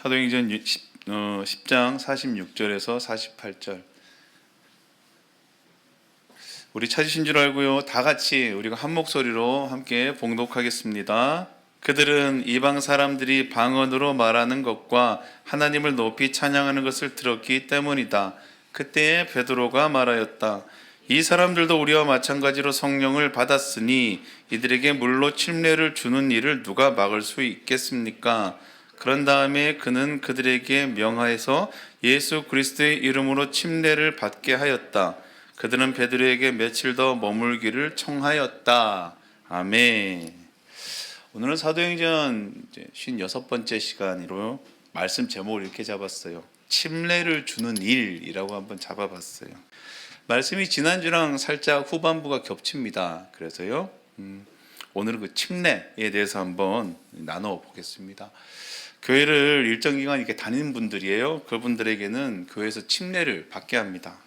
사도행전 10장 46절에서 48절. 우리 찾으신 줄 알고요. 다 같이 우리가 한 목소리로 함께 봉독하겠습니다. 그들은 이방 사람들이 방언으로 말하는 것과 하나님을 높이 찬양하는 것을 들었기 때문이다. 그때에 베드로가 말하였다. 이 사람들도 우리와 마찬가지로 성령을 받았으니 이들에게 물로 침례를 주는 일을 누가 막을 수 있겠습니까? 그런 다음에 그는 그들에게 명하여서 예수 그리스도의 이름으로 침례를 받게 하였다. 그들은 베드로에게 며칠 더 머물기를 청하였다. 아멘. 오늘은 사도행전 56번째 시간으로 말씀 제목을 이렇게 잡았어요. 침례를 주는 일이라고 한번 잡아봤어요. 말씀이 지난주랑 살짝 후반부가 겹칩니다. 그래서요, 오늘은 그 침례에 대해서 한번 나눠 보겠습니다. 교회를 일정 기간 이렇게 다니는 분들이에요. 그분들에게는 교회에서 침례를 받게 합니다.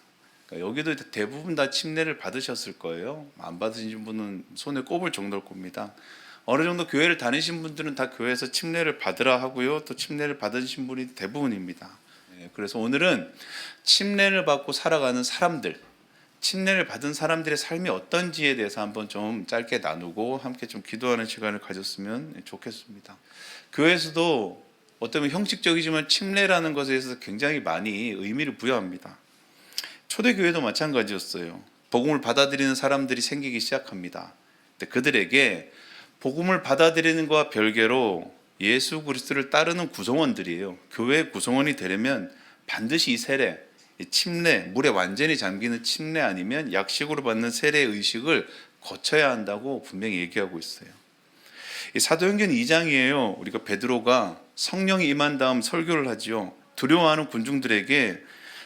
그러니까 여기도 대부분 다 침례를 받으셨을 거예요. 안 받으신 분은 손에 꼽을 정도일 겁니다. 어느 정도 교회를 다니신 분들은 다 교회에서 침례를 받으라 하고요. 또 침례를 받으신 분이 대부분입니다. 그래서 오늘은 침례를 받고 살아가는 사람들, 침례를 받은 사람들의 삶이 어떤지에 대해서 한번 좀 짧게 나누고 함께 좀 기도하는 시간을 가졌으면 좋겠습니다. 교회에서도 어쩌면 형식적이지만 침례라는 것에 대해서 굉장히 많이 의미를 부여합니다. 초대교회도 마찬가지였어요. 복음을 받아들이는 사람들이 생기기 시작합니다. 근데 그들에게 복음을 받아들이는 것과 별개로 예수 그리스도를 따르는 구성원들이에요. 교회 구성원이 되려면 반드시 이 세례, 이 침례, 물에 완전히 잠기는 침례 아니면 약식으로 받는 세례 의식을 거쳐야 한다고 분명히 얘기하고 있어요. 이 사도행전 2장이에요. 우리가 베드로가 성령이 임한 다음 설교를 하죠. 두려워하는 군중들에게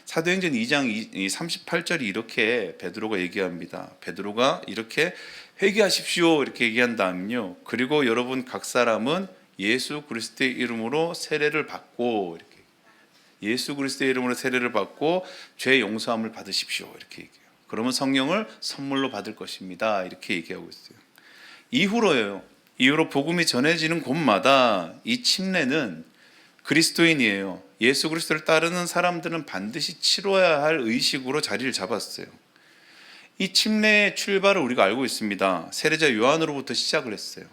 사도행전 2장 38절이 이렇게 베드로가 얘기합니다. 베드로가 이렇게 회개하십시오 이렇게 얘기한 다음요. 그리고 여러분 각 사람은 예수 그리스도의 이름으로 세례를 받고 이렇게 예수 그리스도의 이름으로 세례를 받고 죄 용서함을 받으십시오 이렇게 얘기해요. 그러면 성령을 선물로 받을 것입니다 이렇게 얘기하고 있어요. 이후로 복음이 전해지는 곳마다 이 침례는 그리스도인이에요. 예수 그리스도를 따르는 사람들은 반드시 치러야 할 의식으로 자리를 잡았어요. 이 침례의 출발을 우리가 알고 있습니다. 세례자 요한으로부터 시작을 했어요.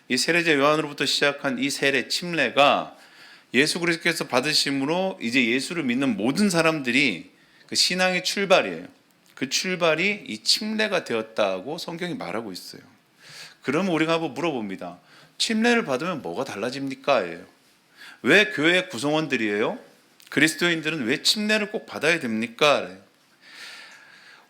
이 세례자 요한으로부터 시작한 이 세례 침례가 예수 그리스도께서 받으심으로 이제 예수를 믿는 모든 사람들이 그 신앙의 출발이에요. 그 출발이 이 침례가 되었다고 성경이 말하고 있어요. 그러면 우리가 한번 물어봅니다. 침례를 받으면 뭐가 달라집니까? 예요. 왜 교회 구성원들이에요? 그리스도인들은 왜 침례를 꼭 받아야 됩니까?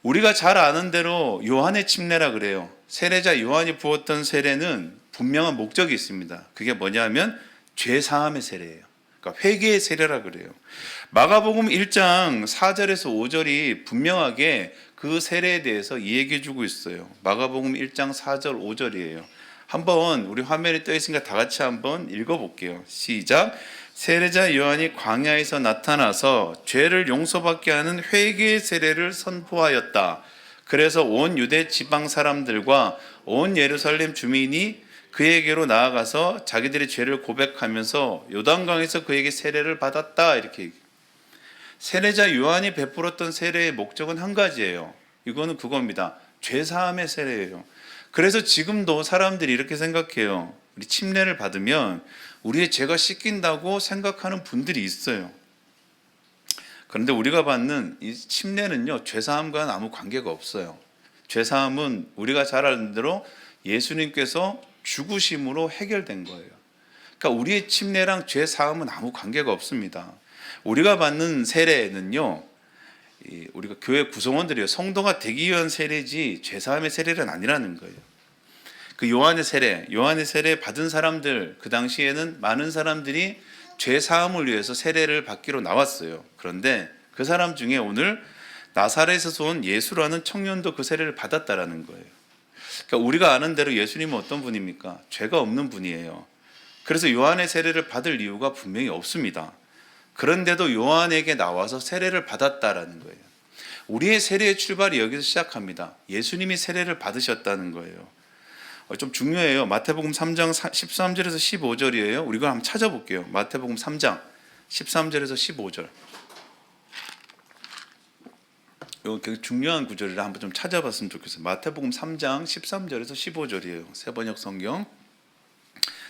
우리가 잘 아는 대로 요한의 침례라 그래요. 세례자 요한이 부었던 세례는 분명한 목적이 있습니다. 그게 뭐냐면 죄사함의 세례예요. 그러니까 회개의 세례라 그래요. 마가복음 1장 4절에서 5절이 분명하게 그 세례에 대해서 얘기해 주고 있어요. 마가복음 1장 4절 5절이에요. 한번 우리 화면에 떠 있으니까 다 같이 한번 읽어볼게요. 시작. 세례자 요한이 광야에서 나타나서 죄를 용서받게 하는 회개의 세례를 선포하였다. 그래서 온 유대 지방 사람들과 온 예루살렘 주민이 그에게로 나아가서 자기들의 죄를 고백하면서 요단강에서 그에게 세례를 받았다. 이렇게 얘기해요. 세례자 요한이 베풀었던 세례의 목적은 한 가지예요. 이거는 그겁니다. 죄사함의 세례예요. 그래서 지금도 사람들이 이렇게 생각해요. 우리 침례를 받으면 우리의 죄가 씻긴다고 생각하는 분들이 있어요. 그런데 우리가 받는 이 침례는요, 죄사함과는 아무 관계가 없어요. 죄사함은 우리가 잘 아는 대로 예수님께서 죽으심으로 해결된 거예요. 그러니까 우리의 침례랑 죄사함은 아무 관계가 없습니다. 우리가 받는 세례는요, 우리가 교회 구성원들이요, 성도가 되기 위한 세례지 죄사함의 세례는 아니라는 거예요. 그 요한의 세례 받은 사람들, 그 당시에는 많은 사람들이 죄사함을 위해서 세례를 받기로 나왔어요. 그런데 그 사람 중에 오늘 나사렛에서 온 예수라는 청년도 그 세례를 받았다라는 거예요. 그러니까 우리가 아는 대로 예수님은 어떤 분입니까? 죄가 없는 분이에요. 그래서 요한의 세례를 받을 이유가 분명히 없습니다. 그런데도 요한에게 나와서 세례를 받았다라는 거예요. 우리의 세례의 출발이 여기서 시작합니다. 예수님이 세례를 받으셨다는 거예요. 좀 중요해요. 마태복음 3장 13절에서 15절이에요. 우리가 한번 찾아볼게요. 마태복음 3장 13절에서 15절. 이거 되게 중요한 구절이라 한번 좀 찾아봤으면 좋겠어요. 마태복음 3장 13절에서 15절이에요. 세번역 성경.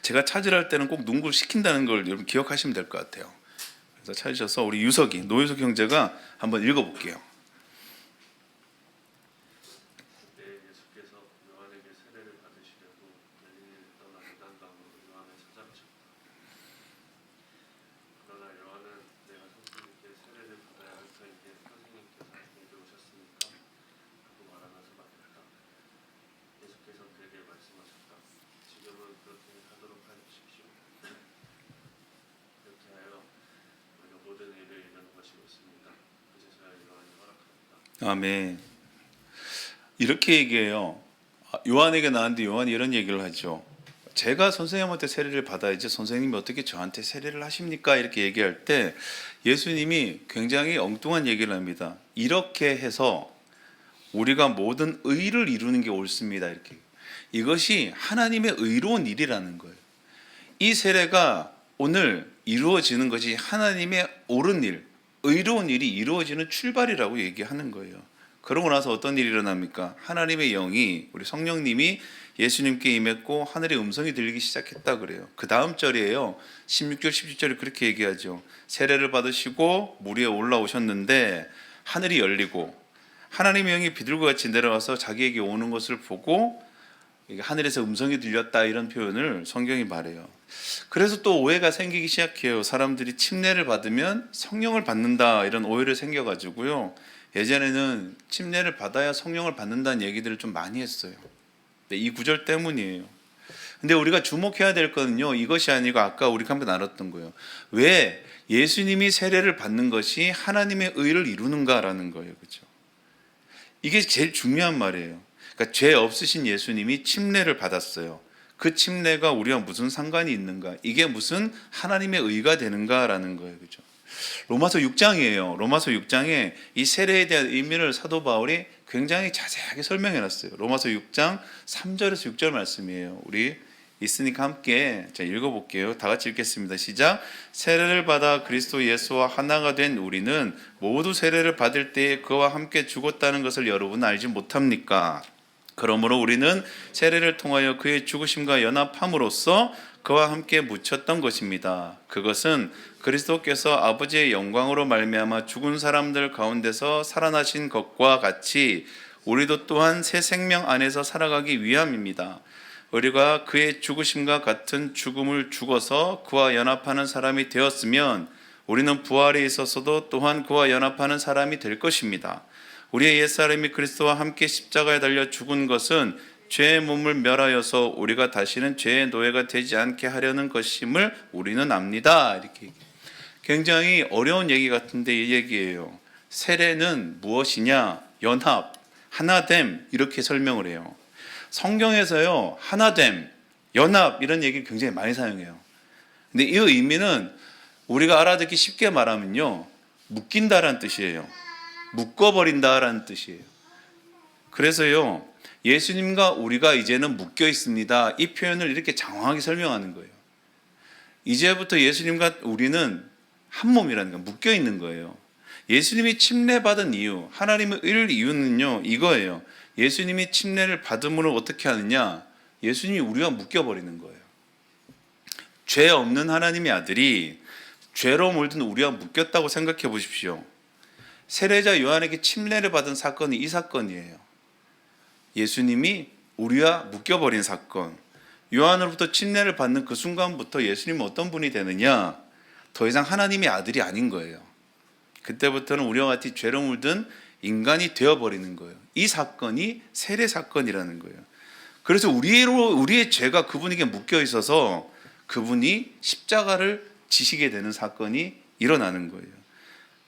제가 찾으라 할 때는 꼭 눈구를 시킨다는 걸 여러분 기억하시면 될 것 같아요. 그래서 찾으셔서 우리 노유석 형제가 한번 읽어볼게요. 아멘. 이렇게 얘기해요. 요한에게 나왔는데 요한이 이런 얘기를 하죠. 제가 선생님한테 세례를 받아야지 선생님이 어떻게 저한테 세례를 하십니까? 이렇게 얘기할 때 예수님이 굉장히 엉뚱한 얘기를 합니다. 이렇게 해서 우리가 모든 의를 이루는 게 옳습니다. 이렇게. 이것이 하나님의 의로운 일이라는 거예요. 이 세례가 오늘 이루어지는 것이 하나님의 옳은 일, 의로운 일이 이루어지는 출발이라고 얘기하는 거예요. 그러고 나서 어떤 일이 일어납니까? 하나님의 영이, 우리 성령님이 예수님께 임했고 하늘의 음성이 들리기 시작했다 그래요. 그 다음 절이에요. 16절 17절에 그렇게 얘기하죠. 세례를 받으시고 물 위에 올라오셨는데 하늘이 열리고 하나님의 영이 비둘기 같이 내려와서 자기에게 오는 것을 보고 하늘에서 음성이 들렸다, 이런 표현을 성경이 말해요. 그래서 또 오해가 생기기 시작해요. 사람들이 침례를 받으면 성령을 받는다, 이런 오해를 생겨가지고요. 예전에는 침례를 받아야 성령을 받는다는 얘기들을 좀 많이 했어요. 이 구절 때문이에요. 근데 우리가 주목해야 될 거는요, 이것이 아니고 아까 우리가 함께 나눴던 거예요. 왜 예수님이 세례를 받는 것이 하나님의 의를 이루는가라는 거예요. 그렇죠? 이게 제일 중요한 말이에요. 그러니까 죄 없으신 예수님이 침례를 받았어요. 그 침례가 우리와 무슨 상관이 있는가? 이게 무슨 하나님의 의가 되는가라는 거예요. 그렇죠? 로마서 6장이에요. 로마서 6장에 이 세례에 대한 의미를 사도 바울이 굉장히 자세하게 설명해 놨어요. 로마서 6장 3절에서 6절 말씀이에요. 우리 있으니까 함께 제가 읽어볼게요. 다 같이 읽겠습니다. 시작. 세례를 받아 그리스도 예수와 하나가 된 우리는 모두 세례를 받을 때에 그와 함께 죽었다는 것을 여러분 알지 못합니까? 그러므로 우리는 세례를 통하여 그의 죽으심과 연합함으로써 그와 함께 묻혔던 것입니다. 그것은 그리스도께서 아버지의 영광으로 말미암아 죽은 사람들 가운데서 살아나신 것과 같이 우리도 또한 새 생명 안에서 살아가기 위함입니다. 우리가 그의 죽으심과 같은 죽음을 죽어서 그와 연합하는 사람이 되었으면 우리는 부활에 있어서도 또한 그와 연합하는 사람이 될 것입니다. 우리의 옛사람이 그리스도와 함께 십자가에 달려 죽은 것은 죄의 몸을 멸하여서 우리가 다시는 죄의 노예가 되지 않게 하려는 것임을 우리는 압니다. 이렇게 굉장히 어려운 얘기 같은데 이 얘기예요. 세례는 무엇이냐? 연합, 하나됨, 이렇게 설명을 해요. 성경에서요, 하나됨, 연합 이런 얘기를 굉장히 많이 사용해요. 근데 이 의미는 우리가 알아듣기 쉽게 말하면요, 묶인다라는 뜻이에요. 묶어버린다라는 뜻이에요. 그래서요, 예수님과 우리가 이제는 묶여 있습니다, 이 표현을 이렇게 장황하게 설명하는 거예요. 이제부터 예수님과 우리는 한 몸이라는 거, 묶여 있는 거예요. 예수님이 침례받은 이유, 하나님의 의를 이유는요, 이거예요. 예수님이 침례를 받음으로 어떻게 하느냐? 예수님이 우리와 묶여버리는 거예요. 죄 없는 하나님의 아들이 죄로 물든 우리와 묶였다고 생각해 보십시오. 세례자 요한에게 침례를 받은 사건이 이 사건이에요. 예수님이 우리와 묶여버린 사건. 요한으로부터 침례를 받는 그 순간부터 예수님은 어떤 분이 되느냐? 더 이상 하나님의 아들이 아닌 거예요. 그때부터는 우리와 같이 죄로 물든 인간이 되어버리는 거예요. 이 사건이 세례 사건이라는 거예요. 그래서 우리의 죄가 그분에게 묶여 있어서 그분이 십자가를 지시게 되는 사건이 일어나는 거예요.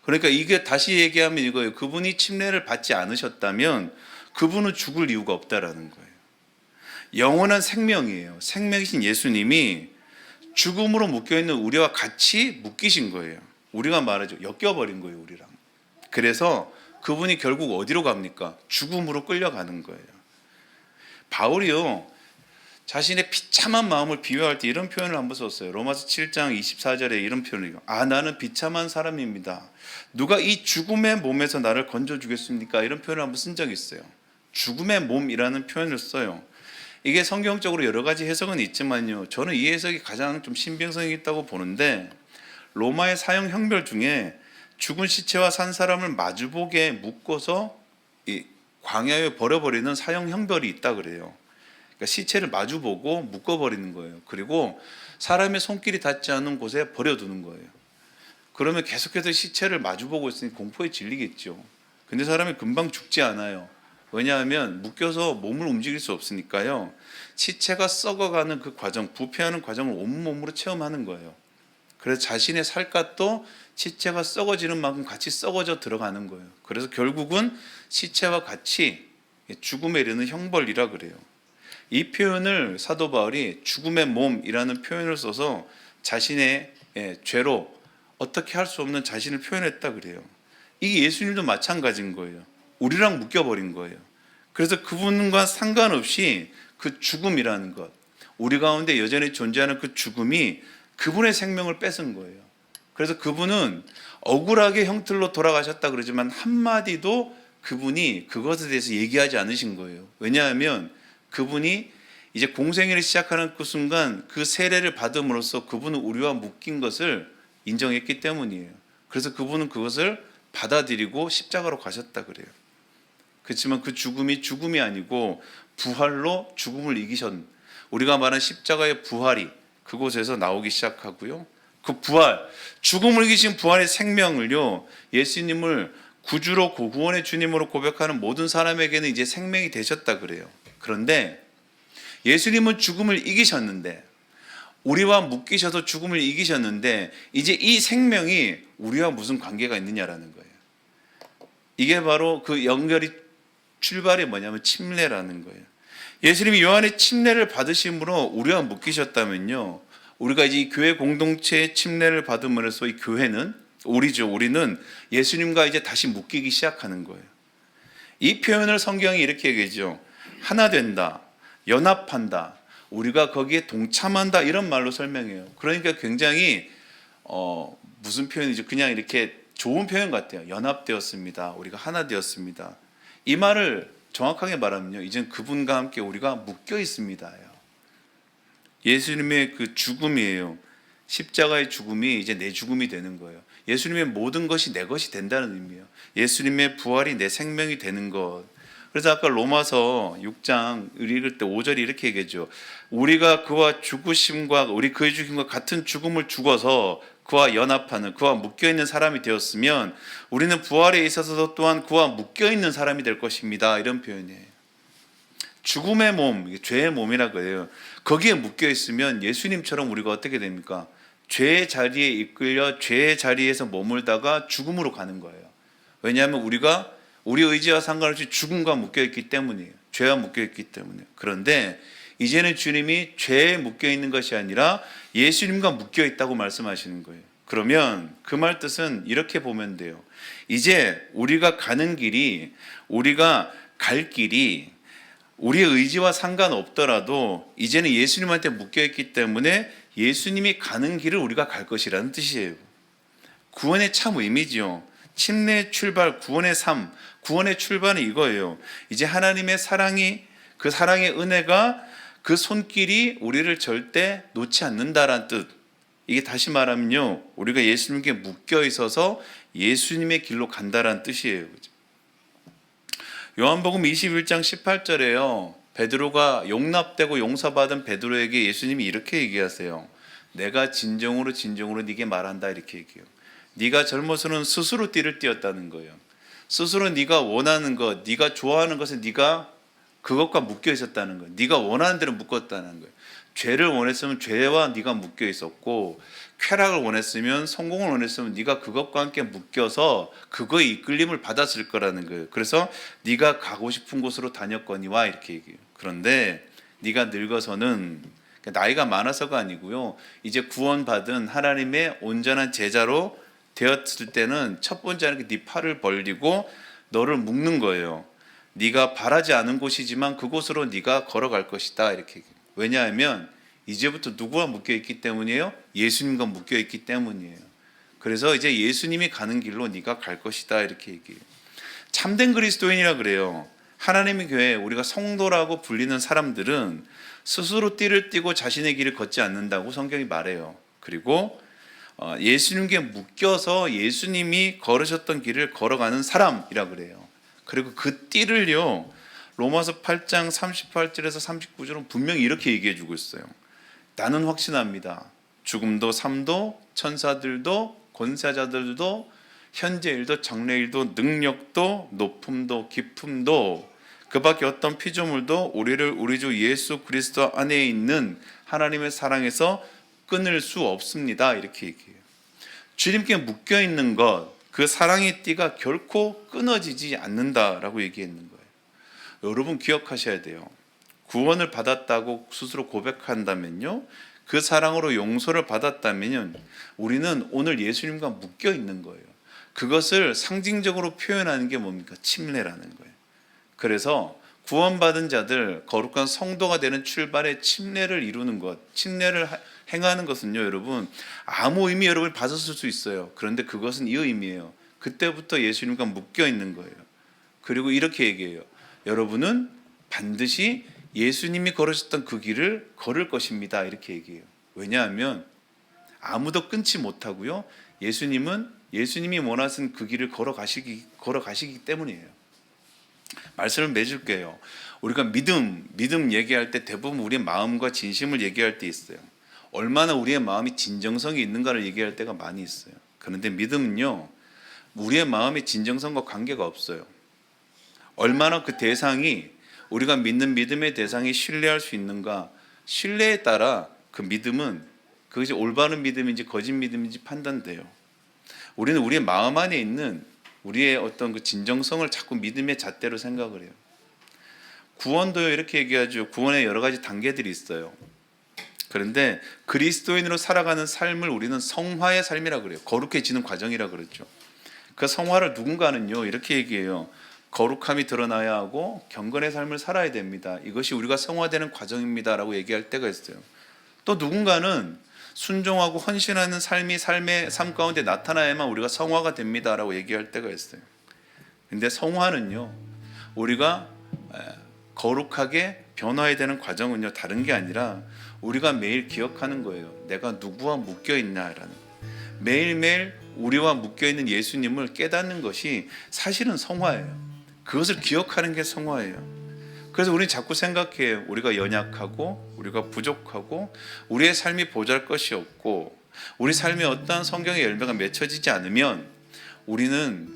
그러니까 이게 다시 얘기하면 이거예요. 그분이 침례를 받지 않으셨다면 그분은 죽을 이유가 없다라는 거예요. 영원한 생명이에요. 생명이신 예수님이 죽음으로 묶여있는 우리와 같이 묶이신 거예요. 우리가 말하죠. 엮여버린 거예요, 우리랑. 그래서 그분이 결국 어디로 갑니까? 죽음으로 끌려가는 거예요. 바울이요, 자신의 비참한 마음을 비유할 때 이런 표현을 한번 썼어요. 로마서 7장 24절에 이런 표현이요. 나는 비참한 사람입니다. 누가 이 죽음의 몸에서 나를 건져주겠습니까? 이런 표현을 한번 쓴 적이 있어요. 죽음의 몸이라는 표현을 써요. 이게 성경적으로 여러 가지 해석은 있지만요, 저는 이 해석이 가장 좀 신빙성이 있다고 보는데, 로마의 사형 형벌 중에 죽은 시체와 산 사람을 마주보게 묶어서 이 광야에 버려버리는 사형 형벌이 있다 그래요. 그러니까 시체를 마주보고 묶어버리는 거예요. 그리고 사람의 손길이 닿지 않는 곳에 버려두는 거예요. 그러면 계속해서 시체를 마주보고 있으니 공포에 질리겠죠. 근데 사람이 금방 죽지 않아요. 왜냐하면 묶여서 몸을 움직일 수 없으니까요. 시체가 썩어가는 그 과정, 부패하는 과정을 온몸으로 체험하는 거예요. 그래서 자신의 살갗도 시체가 썩어지는 만큼 같이 썩어져 들어가는 거예요. 그래서 결국은 시체와 같이 죽음에 이르는 형벌이라 그래요. 이 표현을 사도 바울이 죽음의 몸이라는 표현을 써서 자신의 죄로 어떻게 할 수 없는 자신을 표현했다 그래요. 이게 예수님도 마찬가지인 거예요. 우리랑 묶여버린 거예요. 그래서 그분과 상관없이 그 죽음이라는 것, 우리 가운데 여전히 존재하는 그 죽음이 그분의 생명을 뺏은 거예요. 그래서 그분은 억울하게 형틀로 돌아가셨다 그러지만 한마디도 그분이 그것에 대해서 얘기하지 않으신 거예요. 왜냐하면 그분이 이제 공생애를 시작하는 그 순간 그 세례를 받음으로써 그분은 우리와 묶인 것을 인정했기 때문이에요. 그래서 그분은 그것을 받아들이고 십자가로 가셨다 그래요. 그렇지만 그 죽음이 죽음이 아니고 부활로 죽음을 이기셨, 우리가 말하는 십자가의 부활이 그곳에서 나오기 시작하고요. 그 부활, 죽음을 이기신 부활의 생명을요, 예수님을 구주로 구원의 주님으로 고백하는 모든 사람에게는 이제 생명이 되셨다 그래요. 그런데 예수님은 죽음을 이기셨는데, 우리와 묶이셔서 죽음을 이기셨는데, 이제 이 생명이 우리와 무슨 관계가 있느냐라는 거예요. 이게 바로 그 연결이, 출발이 뭐냐면 침례라는 거예요. 예수님이 요한의 침례를 받으심으로 우리와 묶이셨다면요, 우리가 이제 이 교회 공동체의 침례를 받음으로써 이 교회는, 우리는 예수님과 이제 다시 묶이기 시작하는 거예요. 이 표현을 성경이 이렇게 얘기하죠. 하나 된다, 연합한다, 우리가 거기에 동참한다, 이런 말로 설명해요. 그러니까 굉장히 무슨 표현이죠? 그냥 이렇게 좋은 표현 같아요. 연합되었습니다. 우리가 하나 되었습니다. 이 말을 정확하게 말하면요, 이젠 그분과 함께 우리가 묶여 있습니다. 예수님의 그 죽음이에요. 십자가의 죽음이 이제 내 죽음이 되는 거예요. 예수님의 모든 것이 내 것이 된다는 의미예요. 예수님의 부활이 내 생명이 되는 것. 그래서 아까 로마서 6장 읽을 때 5절이 이렇게 얘기하죠. 우리가 그와 죽으심과 우리 그의 죽임과 같은 죽음을 죽어서 그와 연합하는, 그와 묶여있는 사람이 되었으면 우리는 부활에 있어서도 또한 그와 묶여있는 사람이 될 것입니다. 이런 표현이에요. 죽음의 몸, 죄의 몸이라고 해요. 거기에 묶여있으면 예수님처럼 우리가 어떻게 됩니까? 죄의 자리에 이끌려 죄의 자리에서 머물다가 죽음으로 가는 거예요. 왜냐하면 우리가 우리 의지와 상관없이 죽음과 묶여있기 때문이에요. 죄와 묶여있기 때문에. 그런데 이제는 주님이 죄에 묶여있는 것이 아니라 예수님과 묶여있다고 말씀하시는 거예요. 그러면 그 말 뜻은 이렇게 보면 돼요. 이제 우리가 가는 길이, 우리가 갈 길이 우리의 의지와 상관없더라도 이제는 예수님한테 묶여있기 때문에 예수님이 가는 길을 우리가 갈 것이라는 뜻이에요. 구원의 참 의미지요. 침례의 출발, 구원의 삶, 구원의 출발은 이거예요. 이제 하나님의 사랑이, 그 사랑의 은혜가 그 손길이 우리를 절대 놓지 않는다라는 뜻. 이게 다시 말하면요, 우리가 예수님께 묶여 있어서 예수님의 길로 간다라는 뜻이에요. 요한복음 21장 18절에요. 베드로가 용납되고 용서받은 베드로에게 예수님이 이렇게 얘기하세요. 내가 진정으로 네게 말한다, 이렇게 얘기해요. 네가 젊어서는 스스로 띠를 띄었다는 거예요. 스스로 네가 원하는 것, 네가 좋아하는 것에 네가 그것과 묶여 있었다는 거예요. 네가 원하는 대로 묶었다는 거예요. 죄를 원했으면 죄와 네가 묶여 있었고, 쾌락을 원했으면, 성공을 원했으면 네가 그것과 함께 묶여서 그거의 이끌림을 받았을 거라는 거예요. 그래서 네가 가고 싶은 곳으로 다녔거니와, 이렇게 얘기해요. 그런데 네가 늙어서는, 나이가 많아서가 아니고요, 이제 구원받은 하나님의 온전한 제자로 되었을 때는 첫 번째는 네 팔을 벌리고 너를 묶는 거예요. 네가 바라지 않은 곳이지만 그곳으로 네가 걸어갈 것이다, 이렇게 얘기해요. 왜냐하면 이제부터 누구와 묶여있기 때문이에요? 예수님과 묶여있기 때문이에요. 그래서 이제 예수님이 가는 길로 네가 갈 것이다 이렇게 얘기해요. 참된 그리스도인이라 그래요. 하나님의 교회, 우리가 성도라고 불리는 사람들은 스스로 띠를 띠고 자신의 길을 걷지 않는다고 성경이 말해요. 그리고 예수님께 묶여서 예수님이 걸으셨던 길을 걸어가는 사람이라 그래요. 그리고 그 띠를요, 로마서 8장 38절에서 39절은 분명히 이렇게 얘기해 주고 있어요. 나는 확신합니다. 죽음도 삶도 천사들도 권세자들도 현재 일도 장래 일도 능력도 높음도 깊음도 그 밖에 어떤 피조물도 우리를 우리 주 예수 그리스도 안에 있는 하나님의 사랑에서 끊을 수 없습니다. 이렇게 얘기해요. 주님께 묶여 있는 것, 그 사랑의 띠가 결코 끊어지지 않는다라고 얘기했는 거예요. 여러분 기억하셔야 돼요. 구원을 받았다고 스스로 고백한다면요, 그 사랑으로 용서를 받았다면요, 우리는 오늘 예수님과 묶여 있는 거예요. 그것을 상징적으로 표현하는 게 뭡니까? 침례라는 거예요. 그래서 구원받은 자들, 거룩한 성도가 되는 출발의 침례를 이루는 것, 침례를 행하는 것은요, 여러분 아무 의미 여러분이 받았을 수 있어요. 그런데 그것은 이 의미예요. 그때부터 예수님과 묶여 있는 거예요. 그리고 이렇게 얘기해요. 여러분은 반드시 예수님이 걸으셨던 그 길을 걸을 것입니다. 이렇게 얘기해요. 왜냐하면 아무도 끊지 못하고요, 예수님이 원하신 그 길을 걸어가시기 때문이에요. 말씀을 맺을게요. 우리가 믿음 얘기할 때 대부분 우리의 마음과 진심을 얘기할 때 있어요. 얼마나 우리의 마음이 진정성이 있는가를 얘기할 때가 많이 있어요. 그런데 믿음은요, 우리의 마음의 진정성과 관계가 없어요. 얼마나 그 대상이, 우리가 믿는 믿음의 대상이 신뢰할 수 있는가, 신뢰에 따라 그 믿음은 그것이 올바른 믿음인지 거짓 믿음인지 판단돼요. 우리는 우리의 마음 안에 있는 우리의 어떤 그 진정성을 자꾸 믿음의 잣대로 생각을 해요. 구원도요, 이렇게 얘기하죠. 구원에 여러 가지 단계들이 있어요. 그런데 그리스도인으로 살아가는 삶을 우리는 성화의 삶이라 그래요. 거룩해지는 과정이라 그러죠. 그 성화를 누군가는요, 이렇게 얘기해요. 거룩함이 드러나야 하고 경건의 삶을 살아야 됩니다. 이것이 우리가 성화되는 과정입니다라고 얘기할 때가 있어요. 또 누군가는 순종하고 헌신하는 삶이 삶의 삶 가운데 나타나야만 우리가 성화가 됩니다라고 얘기할 때가 있어요. 근데 성화는요, 우리가 거룩하게 변화해야 되는 과정은요, 다른 게 아니라 우리가 매일 기억하는 거예요. 내가 누구와 묶여 있나라는, 매일매일 우리와 묶여 있는 예수님을 깨닫는 것이 사실은 성화예요. 그것을 기억하는 게 성화예요. 그래서 우리는 자꾸 생각해요. 우리가 연약하고 우리가 부족하고 우리의 삶이 보잘것이 없고 우리 삶에 어떠한 성경의 열매가 맺혀지지 않으면 우리는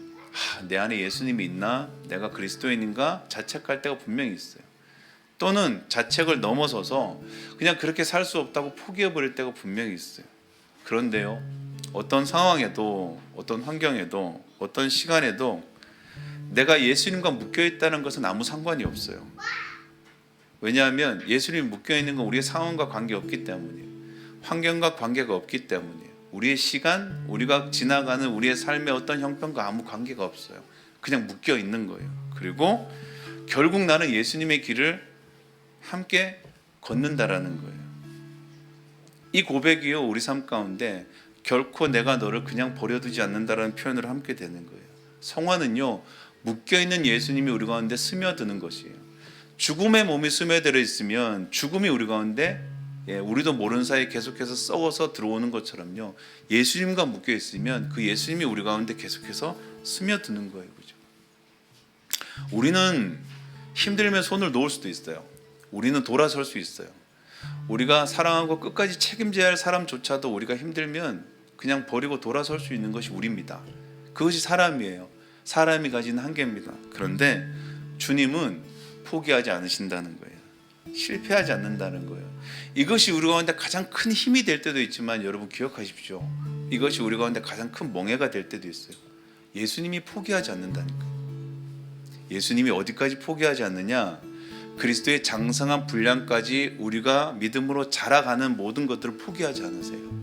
내 안에 예수님이 있나? 내가 그리스도인인가? 자책할 때가 분명히 있어요. 또는 자책을 넘어서서 그냥 그렇게 살 수 없다고 포기해버릴 때가 분명히 있어요. 그런데요, 어떤 상황에도 어떤 환경에도 어떤 시간에도 내가 예수님과 묶여있다는 것은 아무 상관이 없어요. 왜냐하면 예수님이 묶여있는 건 우리의 상황과 관계없기 때문이에요. 환경과 관계가 없기 때문이에요. 우리의 시간, 우리가 지나가는 우리의 삶의 어떤 형편과 아무 관계가 없어요. 그냥 묶여있는 거예요. 그리고 결국 나는 예수님의 길을 함께 걷는다라는 거예요. 이 고백이요, 우리 삶 가운데 결코 내가 너를 그냥 버려두지 않는다라는 표현을 함께 되는 거예요. 성화는요, 묶여있는 예수님이 우리 가운데 스며드는 것이에요. 죽음의 몸이 스며들어 있으면 죽음이 우리 가운데 우리도 모르는 사이에 계속해서 썩어서 들어오는 것처럼요, 예수님과 묶여 있으면 그 예수님이 우리 가운데 계속해서 스며드는 거예요. 그죠? 우리는 힘들면 손을 놓을 수도 있어요. 우리는 돌아설 수 있어요. 우리가 사랑하고 끝까지 책임져야 할 사람조차도 우리가 힘들면 그냥 버리고 돌아설 수 있는 것이 우리입니다. 그것이 사람이에요. 사람이 가진 한계입니다. 그런데 주님은 포기하지 않으신다는 거예요. 실패하지 않는다는 거예요. 이것이 우리 가운데 가장 큰 힘이 될 때도 있지만 여러분 기억하십시오. 이것이 우리 가운데 가장 큰 멍해가 될 때도 있어요. 예수님이 포기하지 않는다는 거예요. 예수님이 어디까지 포기하지 않느냐? 그리스도의 장성한 분량까지 우리가 믿음으로 자라가는 모든 것들을 포기하지 않으세요.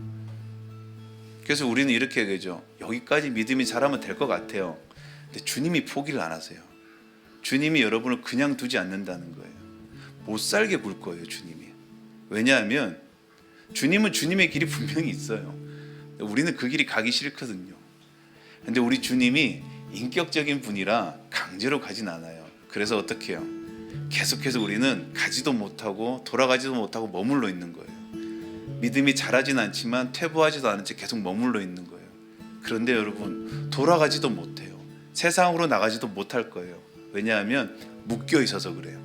그래서 우리는 이렇게 얘기하죠. 여기까지 믿음이 자라면 될 것 같아요. 근데 주님이 포기를 안 하세요. 주님이 여러분을 그냥 두지 않는다는 거예요. 못 살게 굴 거예요. 주님이. 왜냐하면 주님은 주님의 길이 분명히 있어요. 우리는 그 길이 가기 싫거든요. 근데 우리 주님이 인격적인 분이라 강제로 가진 않아요. 그래서 어떻게 해요? 계속해서 우리는 가지도 못하고 돌아가지도 못하고 머물러 있는 거예요. 믿음이 자라진 않지만 퇴보하지도 않은 채 계속 머물러 있는 거예요. 그런데 여러분, 돌아가지도 못해요. 세상으로 나가지도 못할 거예요. 왜냐하면 묶여 있어서 그래요.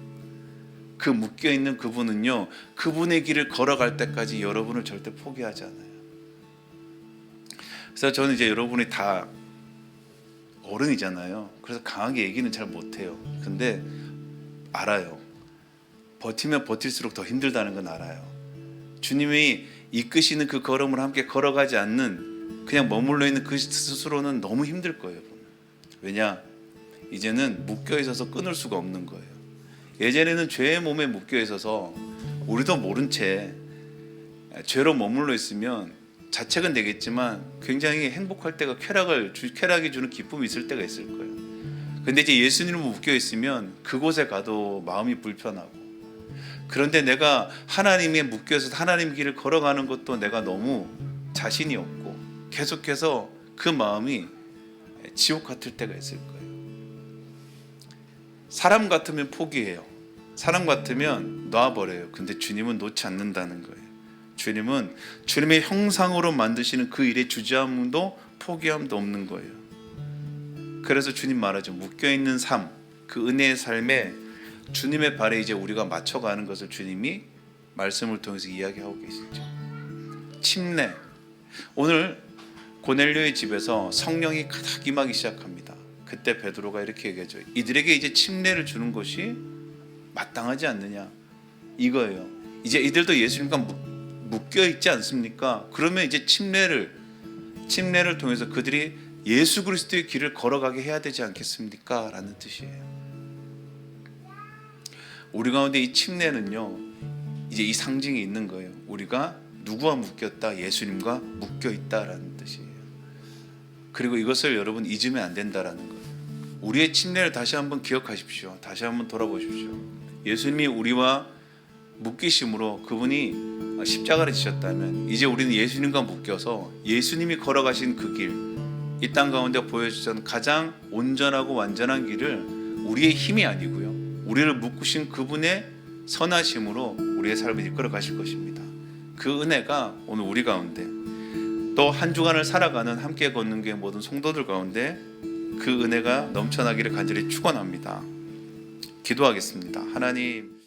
그 묶여 있는 그분은요, 그분의 길을 걸어갈 때까지 여러분을 절대 포기하지 않아요. 그래서 저는 이제 여러분이 다 어른이잖아요. 그래서 강하게 얘기는 잘 못해요. 근데 알아요. 버티면 버틸수록 더 힘들다는 건 알아요. 주님이 이끄시는 그 걸음을 함께 걸어가지 않는, 그냥 머물러 있는 그 스스로는 너무 힘들 거예요. 왜냐? 이제는 묶여 있어서 끊을 수가 없는 거예요. 예전에는 죄의 몸에 묶여 있어서 우리도 모른 채 죄로 머물러 있으면 자책은 되겠지만 굉장히 행복할 때가, 쾌락이 주는 기쁨이 있을 때가 있을 거예요. 근데 이제 예수님을 묶여 있으면 그곳에 가도 마음이 불편하고, 그런데 내가 하나님에 묶여서 하나님 길을 걸어가는 것도 내가 너무 자신이 없고 계속해서 그 마음이 지옥 같을 때가 있을 거예요. 사람 같으면 포기해요. 사람 같으면 놔버려요. 근데 주님은 놓지 않는다는 거예요. 주님은 주님의 형상으로 만드시는 그 일에 주저함도 포기함도 없는 거예요. 그래서 주님 말하죠. 묶여있는 삶, 그 은혜의 삶에 주님의 발에 이제 우리가 맞춰가는 것을 주님이 말씀을 통해서 이야기하고 계시죠. 침례. 오늘 고넬료의 집에서 성령이 가득 임하기 시작합니다. 그때 베드로가 이렇게 얘기하죠. 이들에게 이제 침례를 주는 것이 마땅하지 않느냐, 이거예요. 이제 이들도 예수님과 묶여 있지 않습니까? 그러면 이제 침례를 통해서 그들이 예수 그리스도의 길을 걸어가게 해야 되지 않겠습니까? 라는 뜻이에요. 우리 가운데 이 침례는요, 이제 이 상징이 있는 거예요. 우리가 누구와 묶였다? 예수님과 묶여 있다라는 뜻이에요. 그리고 이것을 여러분 잊으면 안 된다라는 거예요. 우리의 침례를 다시 한번 기억하십시오. 다시 한번 돌아보십시오. 예수님이 우리와 묶이심으로 그분이 십자가를 지셨다면 이제 우리는 예수님과 묶여서 예수님이 걸어가신 그 길, 이 땅 가운데 보여주신 가장 온전하고 완전한 길을 우리의 힘이 아니고요, 우리를 묶으신 그분의 선하심으로 우리의 삶을 이끌어 가실 것입니다. 그 은혜가 오늘 우리 가운데, 또 한 주간을 살아가는 함께 걷는 게 모든 성도들 가운데 그 은혜가 넘쳐나기를 간절히 축원합니다. 기도하겠습니다. 하나님,